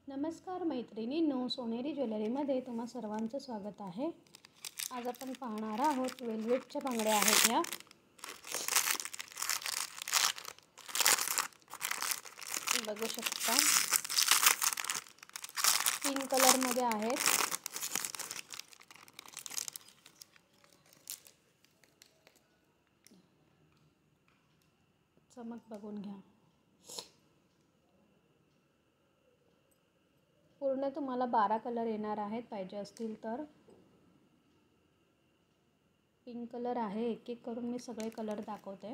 नमस्कार मैत्रिणींनो, सोनेरी ज्वेलरीमध्ये तुम्हा सर्वांचं स्वागत आहे। आज आपण पाहणार आहोत वेल्वेटच्या बांगड्या आहेत ह्या। बघू शकता पिंक कलर मध्ये आहेत। चमक बघून घ्या। पूर्ण तुम्हाला 12 कलर येणार आहेत पाहिजे असतील तर। पिंक कलर आहे, एक एक करून मी सगळे कलर दाखवते।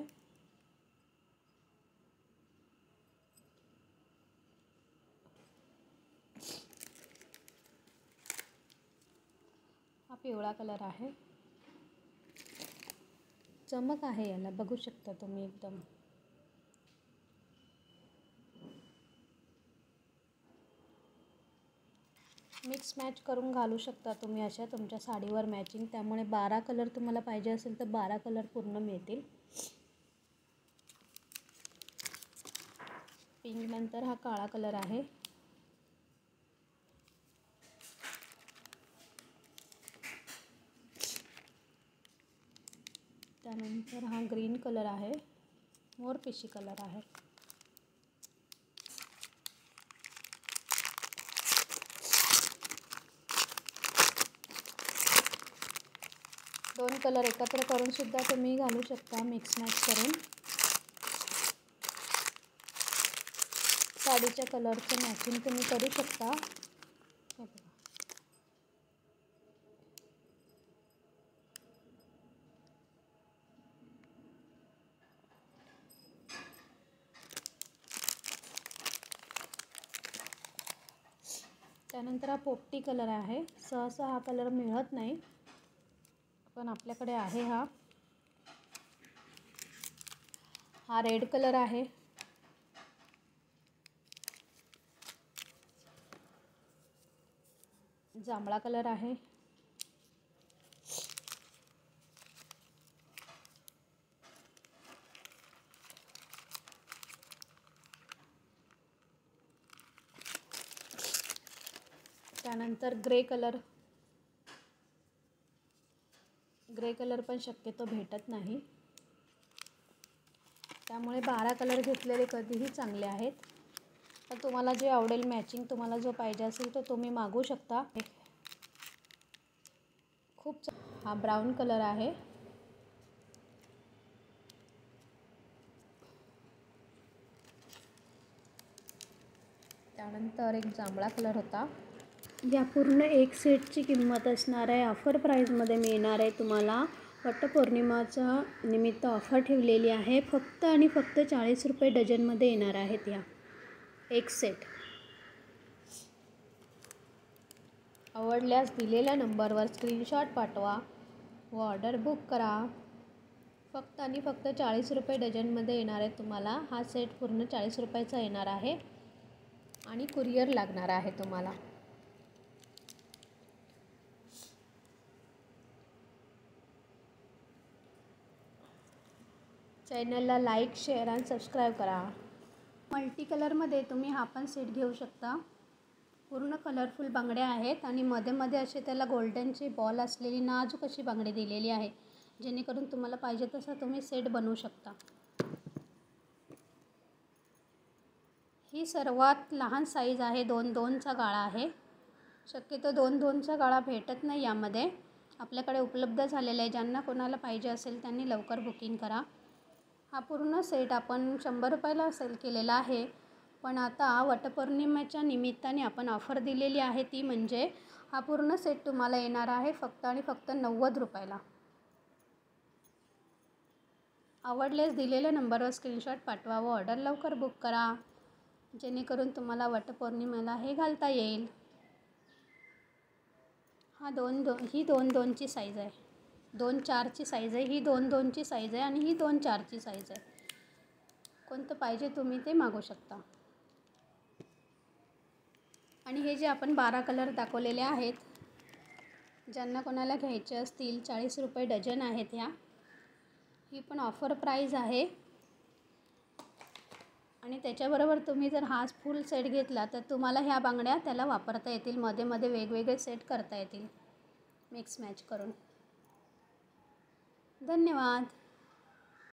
हा पिवळा कलर आहे, चमक आहे याला, बघू शकता तुम्ही एकदम। मिक्स मॅच करून घालू शकता तुम्ही अशा तुमच्या साडीवर मॅचिंग। त्यामुळे 12 कलर तुम्हाला पाहिजे असेल तर 12 कलर पूर्ण मिळतील। पिंक नंतर हा काळा कलर आहे, त्यानंतर हा ग्रीन कलर आहे, मोरपिशी कलर आहे, दोन कलर एकत्र करून सुद्धा तुम्ही घालू शकता मिक्स मॅच करून। साडीच्या कलरचं मॅचिंग तुम्ही करू शकता। हे बघा, त्यानंतर हा पोपटी कलर आहे। सहसा हा कलर मिळत नाही, पण आपल्याकडे आहे। हा रेड कलर आहे, जांभळा कलर आहे, त्यानंतर ग्रे कलर पण शक्यतो भेटत नाही, त्यामुळे 12 कलर घेतलेले कधीही चांगले आहेत। तर तुम्हाला जे आवडेल मॅचिंग, तुम्हाला जो पाहिजे असेल तो तुम्ही मागवू शकता। हा ब्राऊन कलर आहे, त्यानंतर एक जांभळा कलर होता। या पूर्ण एक सेटची किंमत असणार आहे, ऑफर प्राईजमध्ये मिळणार आहे तुम्हाला। वटपौर्णिमाच्या निमित्त ऑफर ठेवलेली आहे, फक्त आणि फक्त 40 रुपये डझनमध्ये येणार आहेत या एक सेट। आवडल्यास दिलेल्या नंबरवर स्क्रीनशॉट पाठवा व ऑर्डर बुक करा। फक्त आणि फक्त 40 रुपये डझनमध्ये येणार आहे तुम्हाला। हा सेट पूर्ण 40 रुपयाचा येणार आहे आणि कुरिअर लागणार आहे तुम्हाला। चॅनलला लाईक, शेअर आणि सबस्क्राईब करा। मल्टी कलरमध्ये तुम्ही हा पण सेट घेऊ शकता। पूर्ण कलरफुल बांगड्या आहेत आणि मध्ये मध्ये असे त्याला गोल्डनचे बॉल असलेली नाजूक अशी बांगडी दिलेली आहे, जेणेकरून तुम्हाला पाहिजे तसा तुम्ही सेट बनवू शकता। ही सर्वात लहान साईज आहे, 2-2चा गाळा आहे। शक्यतो 2-2चा गाळा भेटत नाही यामध्ये, आपल्याकडे उपलब्ध झालेला आहे। ज्यांना कोणाला पाहिजे असेल त्यांनी लवकर बुकिंग करा। हा पूर्ण सेट आपण 100 रुपयाला सेल केलेला आहे, पण आता वटपौर्णिमेच्या निमित्ताने आपण ऑफर दिलेली आहे, ती म्हणजे हा पूर्ण सेट तुम्हाला येणार आहे फक्त आणि फक्त 90 रुपयाला। आवडल्यास दिलेल्या नंबरवर स्क्रीनशॉट पाठवा व ऑर्डर लवकर बुक करा, जेणेकरून तुम्हाला वटपौर्णिमेला हे घालता येईल। ही 2-2ची साईज आहे, 2-4ची साईज आहे, ही 2-2ची साईज आहे आणि ही 2-4ची साईज आहे। कोणतं पाहिजे तुम्ही ते मागवू शकता। आणि हे जे आपण 12 कलर दाखवलेले आहेत, ज्यांना कोणाला घ्यायचे असतील 40 रुपये डझन आहेत ह्या। ही पण ऑफर प्राईज आहे आणि त्याच्याबरोबर तुम्ही जर हा फुल सेट घेतला तर तुम्हाला ह्या बांगड्या त्याला वापरता येतील, मध्ये मध्ये वेगवेगळे सेट करता येतील मिक्स मॅच करून. धन्यवाद.